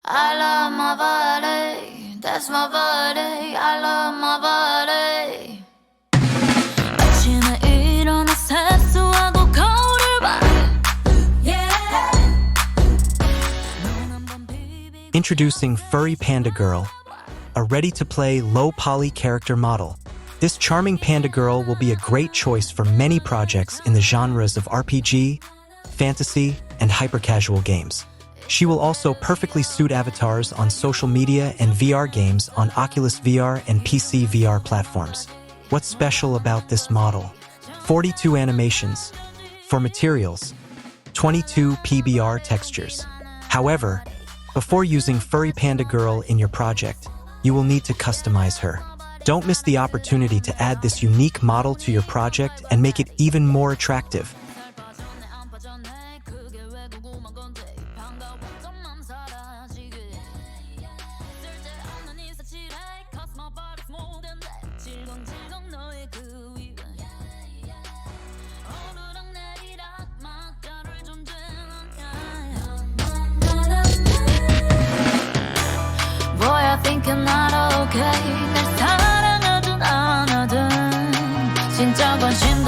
I love my body, that's my body. I love my body. 아침에 일어나 세수하고 거울을 봐. Introducing Furry Panda Girl, a ready-to-play low-poly character model. This charming panda girl will be a great choice for many projects in the genres of RPG, fantasy, and hyper-casual games. She will also perfectly suit avatars on social media and VR games on Oculus VR and PC VR platforms. What's special about this model? 42 animations. For materials, 22 PBR textures. However, before using Furry Panda Girl in your project, you will need to customize her. Don't miss the opportunity to add this unique model to your project and make it even more attractive. Boy, I think I'm not okay. 날 사랑하든 안 하든 진짜 관심